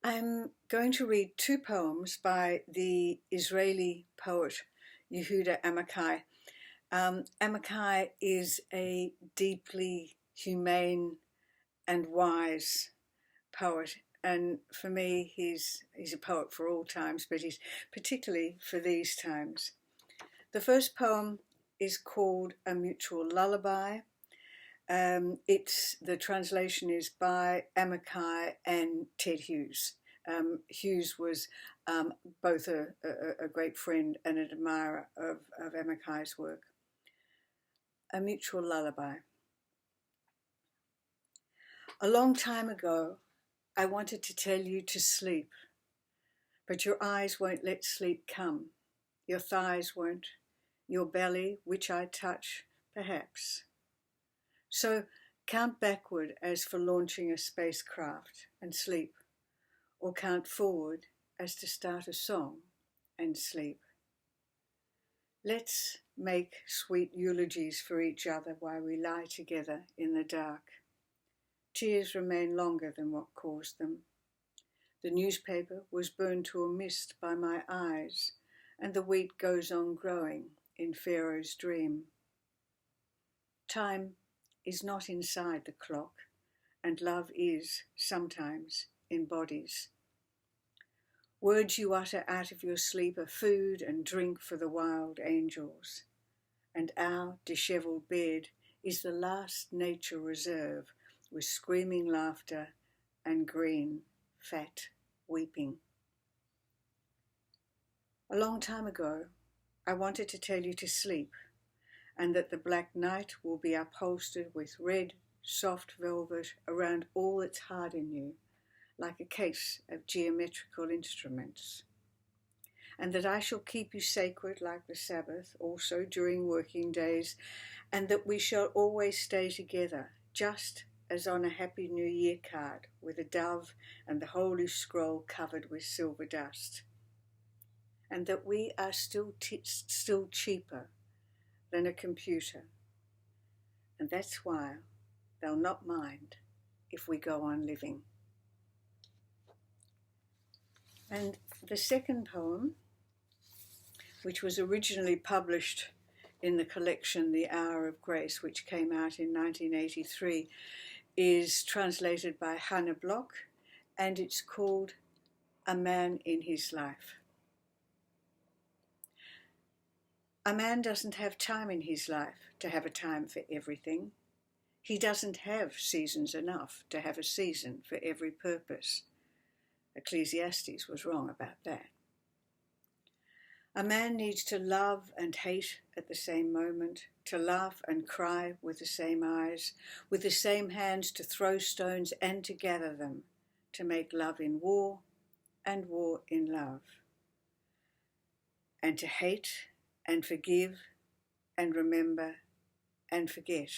I'm going to read two poems by the Israeli poet Yehuda Amichai. Amichai is a deeply humane and wise poet, and for me he's a poet for all times, but he's particularly for these times. The first poem is called A Mutual Lullaby. The translation is by Amichai and Ted Hughes. Hughes was both a great friend and an admirer of Amichai's work. A Mutual Lullaby. A long time ago, I wanted to tell you to sleep, but your eyes won't let sleep come. Your thighs won't, your belly, which I touch, perhaps. So count backward as for launching a spacecraft and sleep, or count forward as to start a song and sleep. Let's make sweet eulogies for each other while we lie together in the dark. Tears remain longer than what caused them. The newspaper was burned to a mist by my eyes, and the wheat goes on growing in Pharaoh's dream. Time is not inside the clock, and love is, sometimes, in bodies. Words you utter out of your sleep are food and drink for the wild angels, and our dishevelled bed is the last nature reserve with screaming laughter and green, fat weeping. A long time ago, I wanted to tell you to sleep, and that the black night will be upholstered with red, soft velvet around all that's hard in you, like a case of geometrical instruments, and that I shall keep you sacred like the Sabbath, also during working days, and that we shall always stay together, just as on a Happy New Year card with a dove and the Holy Scroll covered with silver dust, and that we are still cheaper than a computer, and that's why they'll not mind if we go on living. And the second poem, which was originally published in the collection The Hour of Grace, which came out in 1983, is translated by Hannah Block, and it's called A Man in His Life. A man doesn't have time in his life to have a time for everything. He doesn't have seasons enough to have a season for every purpose. Ecclesiastes was wrong about that. A man needs to love and hate at the same moment, to laugh and cry with the same eyes, with the same hands to throw stones and to gather them, to make love in war and war in love, and to hate and forgive and remember and forget,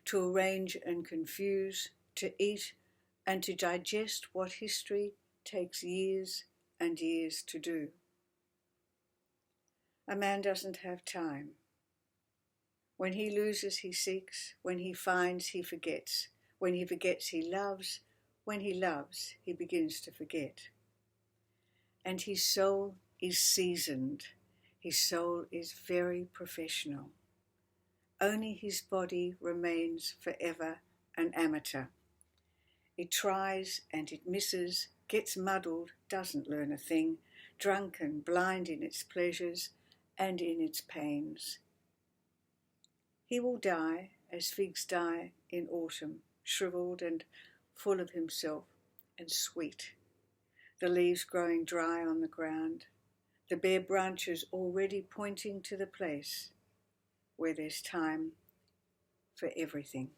to arrange and confuse, to eat and to digest what history takes years and years to do. A man doesn't have time. When he loses, he seeks. When he finds, he forgets. When he forgets, he loves. When he loves, he begins to forget. And his soul is seasoned. His soul is very professional. Only his body remains forever an amateur. It tries and it misses, gets muddled, doesn't learn a thing, drunk and blind in its pleasures and in its pains. He will die as figs die in autumn, shriveled and full of himself and sweet, the leaves growing dry on the ground, the bare branches already pointing to the place where there's time for everything.